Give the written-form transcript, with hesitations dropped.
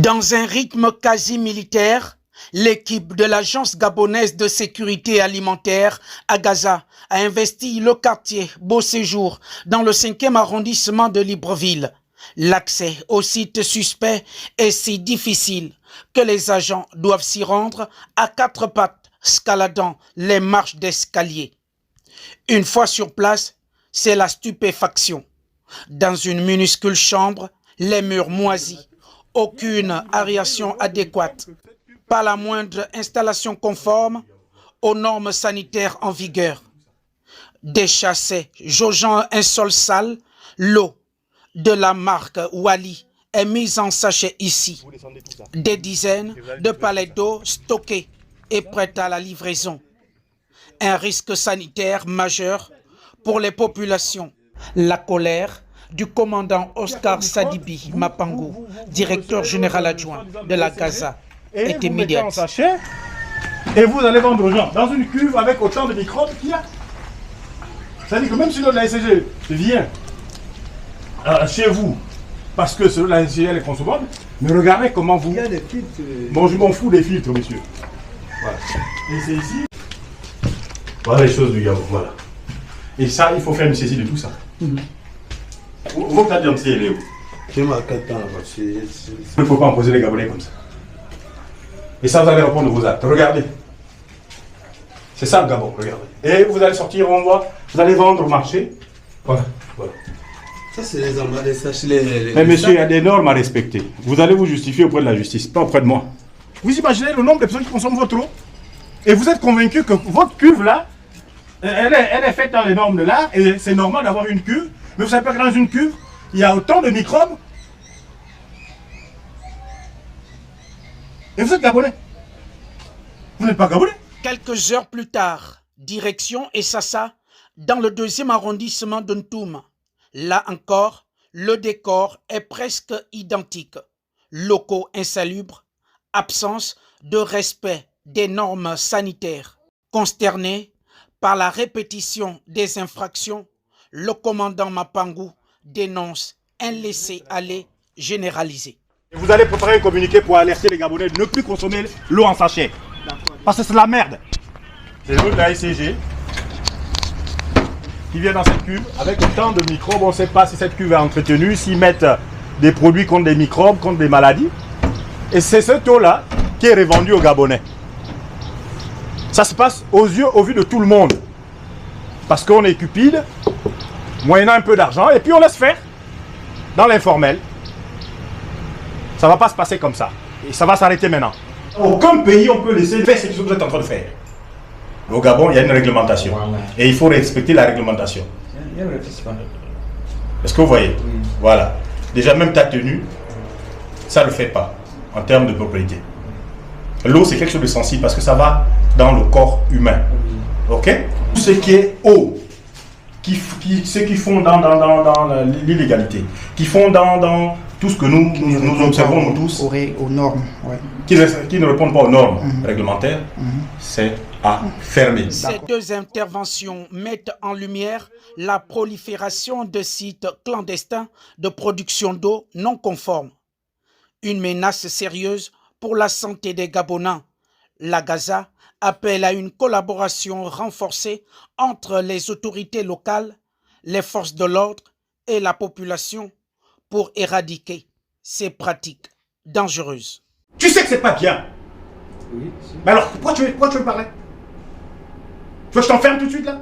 Dans un rythme quasi militaire, l'équipe de l'Agence gabonaise de sécurité alimentaire à Gaza a investi le quartier Beau Séjour dans le 5e arrondissement de Libreville. L'accès au site suspect est si difficile que les agents doivent s'y rendre à quatre pattes, escaladant les marches d'escalier. Une fois sur place, c'est la stupéfaction. Dans une minuscule chambre, les murs moisis, aucune aération adéquate, pas la moindre installation conforme aux normes sanitaires en vigueur. Des chassés jaugeant un sol sale, l'eau de la marque Wally est mise en sachet ici. Des dizaines de palets d'eau stockés et prêtes à la livraison. Un risque sanitaire majeur pour les populations. La colère du commandant Oscar Sadibi Mapangou, directeur général adjoint de la Gaza, est immédiate. Et vous allez vendre aux gens dans une cuve avec autant de microbes qu'il y a. C'est-à-dire que même si l'eau de la SCG vient chez vous, parce que celui de la SCG est consommable, mais regardez comment vous... Il y a des filtres. Bon, je m'en fous des filtres, monsieur. Voilà. Et c'est ici. Voilà les choses du Gabon, voilà. Et ça, il faut faire une saisie de tout ça. Vos cartes d'identité, elle est où? J'ai ma carte là-bas. Il ne faut pas imposer les Gabonais comme ça. Et ça, vous allez répondre de vos actes. Regardez. C'est ça le Gabon, regardez. Et vous allez sortir, on voit, vous allez vendre au marché. Voilà, voilà. Ça, c'est les emballés, ça, c'est les... Mais monsieur, il y a des normes à respecter. Vous allez vous justifier auprès de la justice, pas auprès de moi. Vous imaginez le nombre de personnes qui consomment votre eau? Et vous êtes convaincu que votre cuve là, elle est faite dans les normes de l'art, et c'est normal d'avoir une cuve. Mais vous savez pas que dans une cuve, il y a autant de microbes. Et vous êtes Gabonais. Vous n'êtes pas Gabonais. Quelques heures plus tard, direction Essassa, dans le 2e arrondissement de Ntoum. Là encore, le décor est presque identique. Locaux insalubres, absence de respect des normes sanitaires. Consterné par la répétition des infractions, le commandant Mapangou dénonce un laisser-aller généralisé. Vous allez préparer un communiqué pour alerter les Gabonais de ne plus consommer l'eau en sachet. Parce que c'est la merde. C'est l'eau de la SCG qui vient dans cette cuve avec autant de microbes. On ne sait pas si cette cuve est entretenue, s'ils mettent des produits contre des microbes, contre des maladies. Et c'est cette eau-là qui est revendue aux Gabonais. Ça se passe aux yeux, au vu de tout le monde. Parce qu'on est cupide, moyennant un peu d'argent, et puis on laisse faire dans l'informel. Ça ne va pas se passer comme ça. Et ça va s'arrêter maintenant. Aucun pays, on peut laisser faire ce que vous êtes en train de faire. Au Gabon, il y a une réglementation. Voilà. Et il faut respecter la réglementation. Est-ce que vous voyez? Voilà. Déjà, même ta tenue, ça ne le fait pas en termes de propriété. L'eau, c'est quelque chose de sensible parce que ça va dans le corps humain. Ok? Tout ce qui est eau, ceux qui font dans l'illégalité, qui font dans tout ce que nous observons nous tous, aux normes, ouais. qui ne répondent pas aux normes réglementaires, c'est à fermer. Ces deux interventions mettent en lumière la prolifération de sites clandestins de production d'eau non conforme. Une menace sérieuse pour la santé des Gabonais. La Gaza appelle à une collaboration renforcée entre les autorités locales, les forces de l'ordre et la population pour éradiquer ces pratiques dangereuses. Tu sais que c'est pas bien. Oui. Mais alors, pourquoi tu veux parler? Tu veux que je t'enferme tout de suite là?